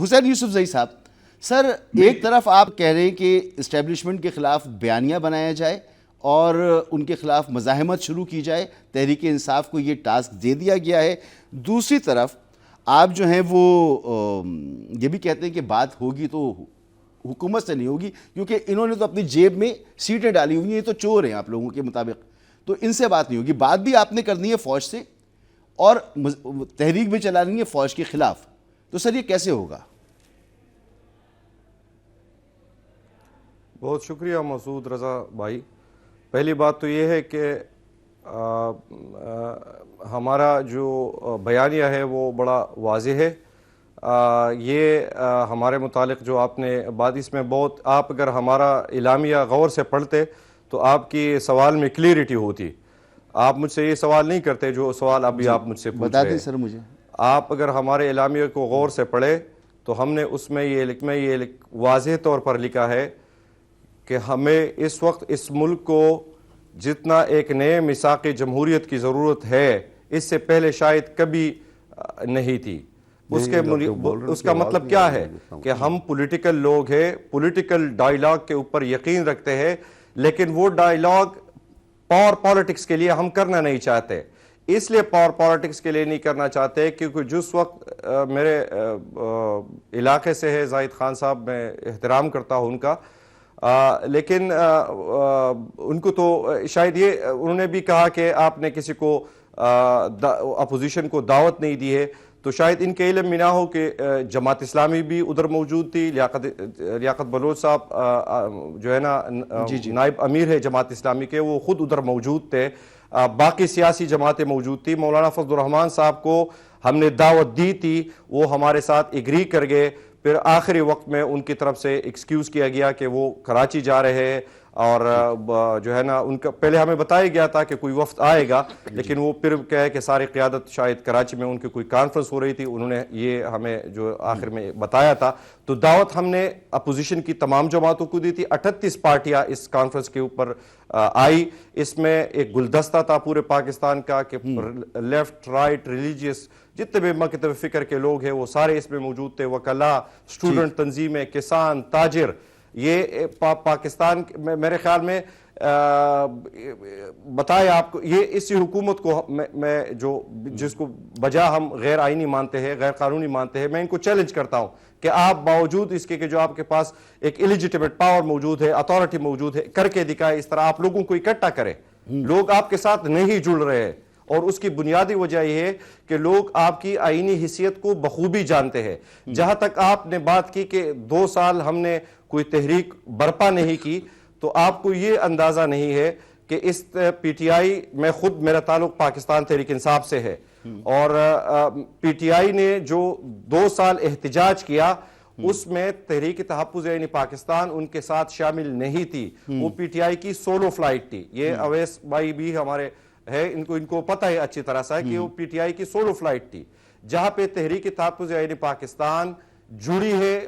حسین یوسف زئی صاحب، سر ایک طرف آپ کہہ رہے ہیں کہ اسٹیبلشمنٹ کے خلاف بیانیہ بنایا جائے اور ان کے خلاف مزاحمت شروع کی جائے، تحریک انصاف کو یہ ٹاسک دے دیا گیا ہے، دوسری طرف آپ جو ہیں وہ یہ بھی کہتے ہیں کہ بات ہوگی تو حکومت سے نہیں ہوگی، کیونکہ انہوں نے تو اپنی جیب میں سیٹیں ڈالی ہوئی ہیں، یہ تو چور ہیں آپ لوگوں کے مطابق، تو ان سے بات نہیں ہوگی، بات بھی آپ نے کرنی ہے فوج سے اور تحریک بھی چلانی ہے فوج کے خلاف، تو سر یہ کیسے ہوگا؟ بہت شکریہ مسعود رضا بھائی. پہلی بات تو یہ ہے کہ ہمارا جو بیانیہ ہے وہ بڑا واضح ہے. یہ ہمارے متعلق جو آپ نے بات، اس میں بہت، آپ اگر ہمارا اعلامیہ غور سے پڑھتے تو آپ کی سوال میں کلیئرٹی ہوتی. آپ مجھ سے یہ سوال نہیں کرتے جو سوال ابھی آپ مجھ سے پوچھ رہے ہیں. بتا دیں سر مجھے. آپ اگر ہمارے اعلامیہ کو غور سے پڑھے تو ہم نے اس میں یہ واضح طور پر لکھا ہے کہ ہمیں اس وقت اس ملک کو جتنا ایک نئے میثاق جمہوریت کی ضرورت ہے اس سے پہلے شاید کبھی نہیں تھی. اس کا مطلب کیا ہے کہ ہم پولیٹیکل لوگ ہیں، پولیٹیکل ڈائیلاگ کے اوپر یقین رکھتے ہیں، لیکن وہ ڈائیلاگ پاور پالیٹکس کے لیے ہم کرنا نہیں چاہتے. اس لیے پاور پالیٹکس کے لیے نہیں کرنا چاہتے کیونکہ جس وقت میرے علاقے سے ہے زاہد خان صاحب، میں احترام کرتا ہوں ان کا، لیکن ان کو تو شاید یہ انہوں نے بھی کہا کہ آپ نے کسی کو اپوزیشن کو دعوت نہیں دی ہے، تو شاید ان کے علم میں نہ ہو کہ جماعت اسلامی بھی ادھر موجود تھی. لیاقت بلوچ صاحب جو ہے نا نائب امیر ہے جماعت اسلامی کے، وہ خود ادھر موجود تھے. باقی سیاسی جماعتیں موجود تھی. مولانا فضل الرحمان صاحب کو ہم نے دعوت دی تھی، وہ ہمارے ساتھ ایگری کر گئے. پھر آخری وقت میں ان کی طرف سے ایکسکیوز کیا گیا کہ وہ کراچی جا رہے ہیں، اور جو ہے نا ان کا پہلے ہمیں بتایا گیا تھا کہ کوئی وفد آئے گا، لیکن وہ پھر کہے کہ ساری قیادت شاید کراچی میں ان کی کوئی کانفرنس ہو رہی تھی، انہوں نے یہ ہمیں جو آخر میں بتایا تھا. تو دعوت ہم نے اپوزیشن کی تمام جماعتوں کو دی تھی. 38 پارٹیاں اس کانفرنس کے اوپر آئی. اس میں ایک گلدستہ تھا پورے پاکستان کا کہ لیفٹ رائٹ ریلیجیس جتنے بھی مکتب فکر کے لوگ ہیں وہ سارے اس میں موجود تھے. وکلاء، اسٹوڈنٹ تنظیمیں، کسان، تاجر. یہ پاکستان میرے خیال میں بتائے آپ کو، یہ اسی حکومت کو میں جس کو بجا ہم غیر آئینی مانتے ہیں، غیر قانونی مانتے ہیں، میں ان کو چیلنج کرتا ہوں کہ آپ باوجود اس کے کہ جو آپ کے پاس ایک الیجیٹیمیٹ پاور موجود ہے، اتھارٹی موجود ہے، کر کے دکھائے. اس طرح آپ لوگوں کو اکٹھا کرے. لوگ آپ کے ساتھ نہیں جڑ رہے ہیں، اور اس کی بنیادی وجہ یہ ہے کہ لوگ آپ کی آئینی حیثیت کو بخوبی جانتے ہیں. جہاں تک آپ نے بات کی کہ 2 سال ہم نے کوئی تحریک برپا نہیں کی، تو آپ کو یہ اندازہ نہیں ہے کہ اس پی ٹی آئی میں، خود میرا تعلق پاکستان تحریک انصاف سے ہے، اور پی ٹی آئی نے جو 2 سال احتجاج کیا اس میں تحریک تحفظ یعنی پاکستان ان کے ساتھ شامل نہیں تھی. وہ پی ٹی آئی کی سولو فلائٹ تھی. یہ اویس بھائی بھی ہمارے ہے، ان کو پتہ ہے اچھی طرح سے کہ وہ پی ٹی آئی کی سولو فلائٹ تھی، جہاں پہ تحریک تحفظ یعنی پاکستان جڑی ہے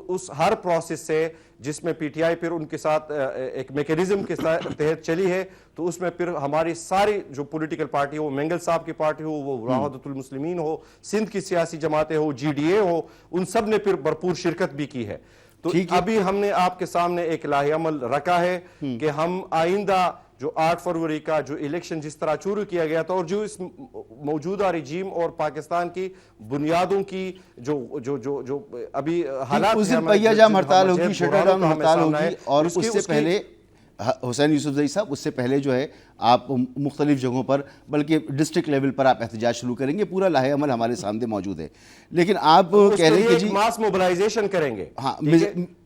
اس ہر پروسیس سے جس میں پی ٹی آئی پھر ان کے ساتھ ایک میکینزم کے تحت چلی ہے. تو اس میں پھر ہماری ساری جو پولیٹیکل پارٹی ہو، مینگل صاحب کی پارٹی ہو، وہ وحدت المسلمین ہو، سندھ کی سیاسی جماعتیں ہو، جی ڈی اے ہو، ان سب نے پھر بھرپور شرکت بھی کی ہے. تو ابھی ہم نے آپ کے سامنے ایک لاہ عمل رکھا ہے کہ ہم آئندہ جو 8 فروری کا جو الیکشن جس طرح شروع کیا گیا تھا، اور جو اس موجودہ رجیم اور پاکستان کی بنیادوں کی جو ابھی حالات اس دن پہیہ جام ہڑتال ہوگی، شٹر ڈاؤن ہڑتال ہوگی، اور اس سے پہلے حسین یوسف زئی صاحب، اس سے پہلے جو ہے آپ مختلف جگہوں پر بلکہ ڈسٹرکٹ لیول پر آپ احتجاج شروع کریں گے. پورا لاہ عمل ہمارے سامنے موجود ہے. لیکن آپ کہہ رہے ہیں کہ جی ماس موبلائزیشن کریں گے. ہاں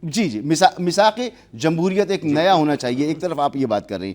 جی، میثاق جمہوریت ایک نیا ہونا چاہیے، ایک طرف آپ یہ بات کر رہے ہیں.